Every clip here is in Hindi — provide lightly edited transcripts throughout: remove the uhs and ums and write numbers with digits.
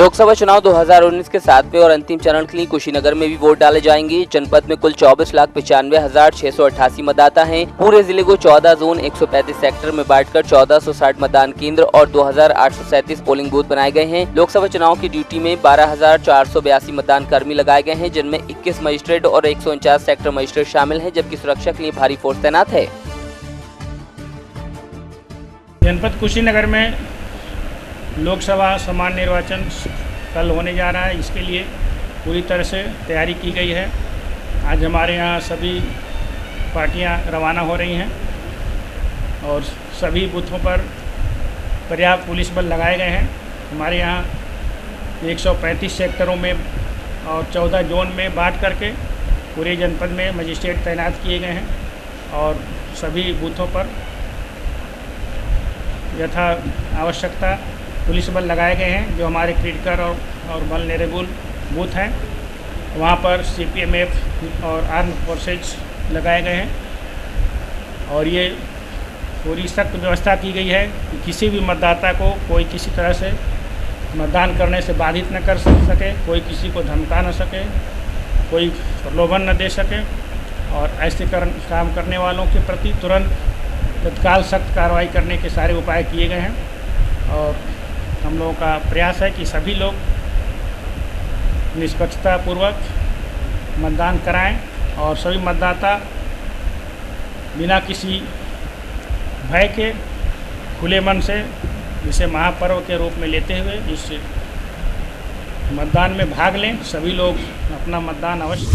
लोकसभा चुनाव 2019 के 7वें और अंतिम चरण के लिए कुशीनगर में भी वोट डाले जाएंगे। जनपद में कुल 24,95,688 मतदाता हैं। पूरे जिले को 14 जोन 135 सेक्टर में बांटकर 1460 मतदान केंद्र और 2,837 पोलिंग बूथ बनाए गए हैं। लोकसभा चुनाव की ड्यूटी में 12,482 मतदान कर्मी लगाए गए हैं, जिनमें 21 मजिस्ट्रेट और 149 सेक्टर मजिस्ट्रेट शामिल हैं, जबकि सुरक्षा के लिए भारी फोर्स तैनात है। जनपद कुशीनगर में लोकसभा सामान्य निर्वाचन कल होने जा रहा है। इसके लिए पूरी तरह से तैयारी की गई है। आज हमारे यहाँ सभी पार्टियां रवाना हो रही हैं और सभी बूथों पर पर्याप्त पुलिस बल लगाए गए हैं। हमारे यहाँ 135 सेक्टरों में और 14 जोन में बांट करके पूरे जनपद में मजिस्ट्रेट तैनात किए गए हैं और सभी बूथों पर यथा आवश्यकता पुलिस बल लगाए गए हैं। जो हमारे क्रिटिकल और वल्नरेबल बूथ हैं वहाँ पर CPMF और आर्म फोर्सेज लगाए गए हैं और ये पूरी सख्त व्यवस्था की गई है कि किसी भी मतदाता को कोई किसी तरह से मतदान करने से बाधित न कर सके, कोई किसी को धमका न सके, कोई प्रलोभन न दे सके और ऐसे काम करने वालों के प्रति तुरंत तत्काल सख्त कार्रवाई करने के सारे उपाय किए गए हैं। और हम लोगों का प्रयास है कि सभी लोग निष्पक्षता पूर्वक मतदान कराएं और सभी मतदाता बिना किसी भय के खुले मन से इसे महापर्व के रूप में लेते हुए इस मतदान में भाग लें। सभी लोग अपना मतदान अवश्य।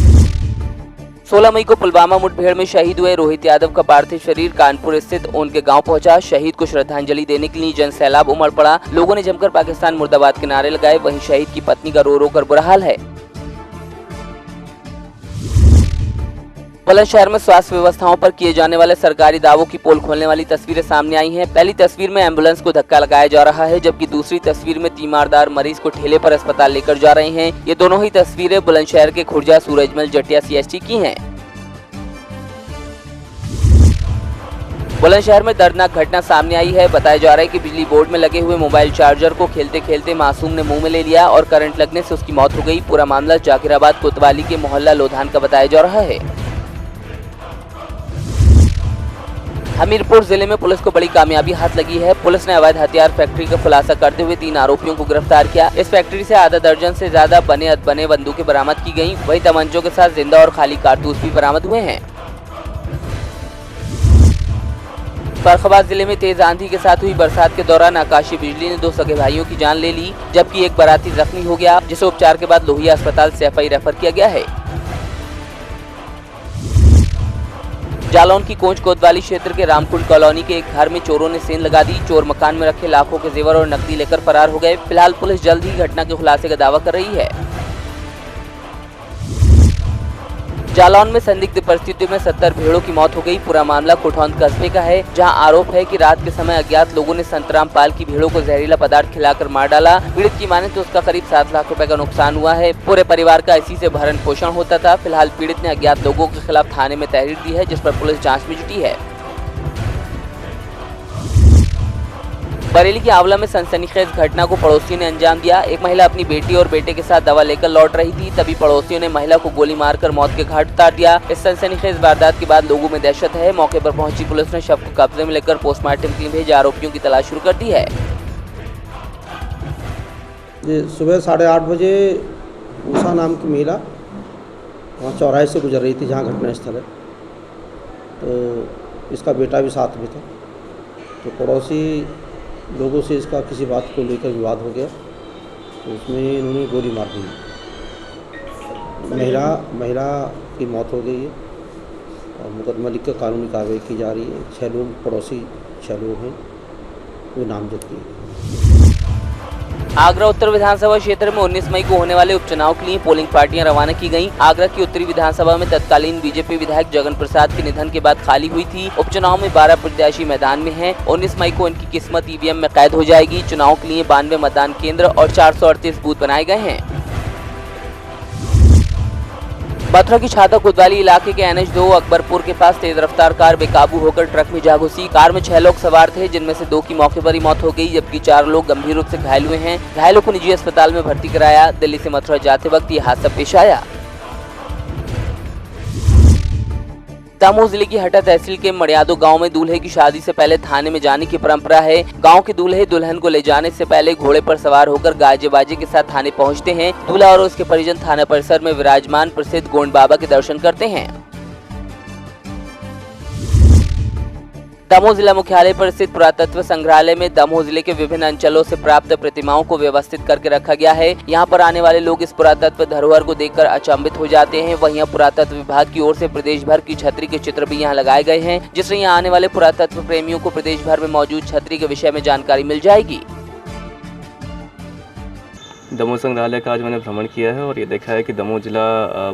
16 मई को पुलवामा मुठभेड़ में शहीद हुए रोहित यादव का पार्थिव शरीर कानपुर स्थित उनके गांव पहुंचा। शहीद को श्रद्धांजलि देने के लिए जन सैलाब उमड़ पड़ा। लोगों ने जमकर पाकिस्तान मुर्दाबाद के नारे लगाए। वहीं शहीद की पत्नी का रो रो कर बुरा हाल है। बुलंदशहर में स्वास्थ्य व्यवस्थाओं पर किए जाने वाले सरकारी दावों की पोल खोलने वाली तस्वीरें सामने आई हैं। पहली तस्वीर में एम्बुलेंस को धक्का लगाया जा रहा है, जबकि दूसरी तस्वीर में तीमारदार मरीज को ठेले पर अस्पताल लेकर जा रहे हैं। ये दोनों ही तस्वीरें बुलंदशहर के खुर्जा सूरजमल जटिया CHT की हैं। बुलंदशहर में दर्दनाक घटना सामने आई है। बताया जा रहा है कि बिजली बोर्ड में लगे हुए मोबाइल चार्जर को खेलते खेलते मासूम ने मुंह में ले लिया और करंट लगने से उसकी मौत हो गई। पूरा मामला जाकिराबाद कोतवाली के मोहल्ला लोधान का बताया जा रहा है। हमीरपुर जिले में पुलिस को बड़ी कामयाबी हाथ लगी है। पुलिस ने अवैध हथियार फैक्ट्री का खुलासा करते हुए 3 आरोपियों को गिरफ्तार किया। इस फैक्ट्री से आधा दर्जन से ज्यादा बने अधबने बंदूकें बरामद की गयी। वहीं तमंचों के साथ जिंदा और खाली कारतूस भी बरामद हुए हैं। फर्रुखाबाद जिले में तेज आंधी के साथ हुई बरसात के दौरान आकाशीय बिजली ने 2 सगे भाइयों की जान ले ली, जबकि एक बाराती जख्मी हो गया, जिसे उपचार के बाद लोहिया अस्पताल CFI रेफर किया गया है। जालौन की कोंच कोतवाली क्षेत्र के रामकुंड कॉलोनी के एक घर में चोरों ने सेंध लगा दी। चोर मकान में रखे लाखों के जेवर और नकदी लेकर फरार हो गए। फिलहाल पुलिस जल्द ही घटना के खुलासे का दावा कर रही है। जालौन में संदिग्ध परिस्थितियों में 70 भेड़ों की मौत हो गई। पूरा मामला कोठौंद कस्बे का है, जहां आरोप है कि रात के समय अज्ञात लोगों ने संतराम पाल की भेड़ों को जहरीला पदार्थ खिलाकर मार डाला। पीड़ित की माने तो उसका करीब 7 लाख रुपए का नुकसान हुआ है। पूरे परिवार का इसी से भरण पोषण होता था। फिलहाल पीड़ित ने अज्ञात लोगों के खिलाफ थाने में तहरीर दी है, जिस पर पुलिस जाँच में जुटी है। बरेली के आंवला में सनसनीखेज घटना को पड़ोसियों ने अंजाम दिया। एक महिला अपनी बेटी और बेटे के साथ दवा लेकर लौट रही थी, तभी पड़ोसियों ने महिला को गोली मारकर मौत के घाट उतार दिया। इस सनसनीखेज वारदात के बाद लोगों में दहशत है। मौके पर पहुंची पुलिस ने शव को कब्जे में लेकर पोस्टमार्टम के लिए भेज आरोपियों की तलाश शुरू कर दी है। सुबह 8:30 बजे उषा नाम की महिला वहाँ चौराहे से गुजर रही थी, जहाँ घटना स्थल है, तो इसका बेटा भी साथ में था। तो पड़ोसी लोगों से इसका किसी बात को लेकर विवाद हो गया, तो उसमें इन्होंने गोली मार दी। महिला की मौत हो गई है और मुकदमा लिख कर कानूनी कार्रवाई की जा रही है। 6 लोग पड़ोसी 6 लोग हैं, वो नामजद किए। आगरा उत्तर विधानसभा क्षेत्र में 19 मई को होने वाले उपचुनाव के लिए पोलिंग पार्टियां रवाना की गईं। आगरा की उत्तरी विधानसभा में तत्कालीन बीजेपी विधायक जगन प्रसाद के निधन के बाद खाली हुई थी। उपचुनाव में 12 प्रत्याशी मैदान में हैं। 19 मई को इनकी किस्मत EVM में कैद हो जाएगी। चुनाव के लिए 92 मतदान केंद्र और 438 बूथ बनाए गए हैं। मथुरा की छाता कोतवाली इलाके के NH2 अकबरपुर के पास तेज रफ्तार कार बेकाबू होकर ट्रक में जा घुसी। कार में 6 लोग सवार थे, जिनमें से 2 की मौके पर ही मौत हो गई, जबकि 4 लोग गंभीर रूप से घायल हुए हैं। घायलों को निजी अस्पताल में भर्ती कराया। दिल्ली से मथुरा जाते वक्त ये हादसा पेश आया। दमोह जिले की हटा तहसील के मड़ियादो गांव में दूल्हे की शादी से पहले थाने में जाने की परंपरा है। गांव के दूल्हे दुल्हन को ले जाने से पहले घोड़े पर सवार होकर गाजे बाजे के साथ थाने पहुंचते हैं। दूल्हा और उसके परिजन थाना परिसर में विराजमान प्रसिद्ध गोंड बाबा के दर्शन करते हैं। दमोह जिला मुख्यालय पर स्थित पुरातत्व संग्रहालय में दमोह जिले के विभिन्न अंचलों से प्राप्त प्रतिमाओं को व्यवस्थित करके रखा गया है। यहां पर आने वाले लोग इस पुरातत्व धरोहर को देखकर अचंभित हो जाते हैं। वहीं पुरातत्व विभाग की ओर से प्रदेश भर की छतरी के चित्र भी यहां लगाए गए हैं, जिससे यहां आने वाले पुरातत्व प्रेमियों को प्रदेश भर में मौजूद छतरी के विषय में जानकारी मिल जाएगी। दमोह संग्रहालय का आज मैंने भ्रमण किया है और ये देखा है कि दमोह जिला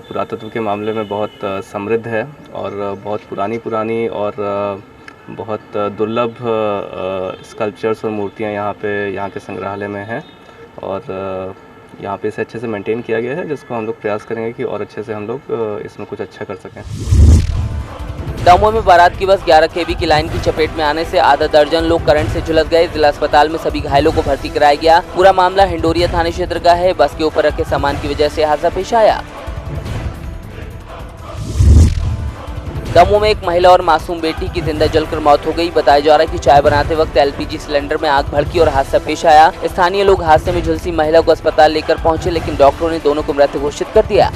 पुरातत्व के मामले में बहुत समृद्ध है और बहुत पुरानी और बहुत दुर्लभ स्कल्पचर्स और मूर्तियाँ यहाँ के संग्रहालय में हैं और यहाँ पे इसे अच्छे से मेंटेन किया गया है, जिसको हम लोग प्रयास करेंगे कि और अच्छे से हम लोग इसमें कुछ अच्छा कर सकें। दमोह में बारात की बस 11 kV की लाइन की चपेट में आने से आधा दर्जन लोग करंट से झुलस गए। जिला अस्पताल में सभी घायलों को भर्ती कराया गया। पूरा मामला हिंडोरिया थाने क्षेत्र का है। बस के ऊपर रखे सामान की वजह से हादसा पेश आया। दमोह में एक महिला और मासूम बेटी की जिंदा जलकर मौत हो गई। बताया जा रहा है कि चाय बनाते वक्त LPG सिलेंडर में आग भड़की और हादसा पेश आया। स्थानीय लोग हादसे में झुलसी महिला को अस्पताल लेकर पहुंचे, लेकिन डॉक्टरों ने दोनों को मृत घोषित कर दिया।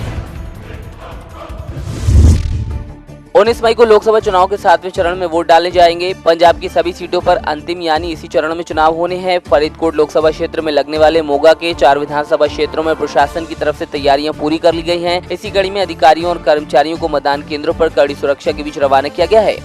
19 मई को लोकसभा चुनाव के 7वें चरण में वोट डाले जाएंगे। पंजाब की सभी सीटों पर अंतिम यानी इसी चरण में चुनाव होने हैं। फरीदकोट लोकसभा क्षेत्र में लगने वाले मोगा के 4 विधानसभा क्षेत्रों में प्रशासन की तरफ से तैयारियां पूरी कर ली गई हैं। इसी कड़ी में अधिकारियों और कर्मचारियों को मतदान केंद्रों पर कड़ी सुरक्षा के बीच रवाना किया गया है।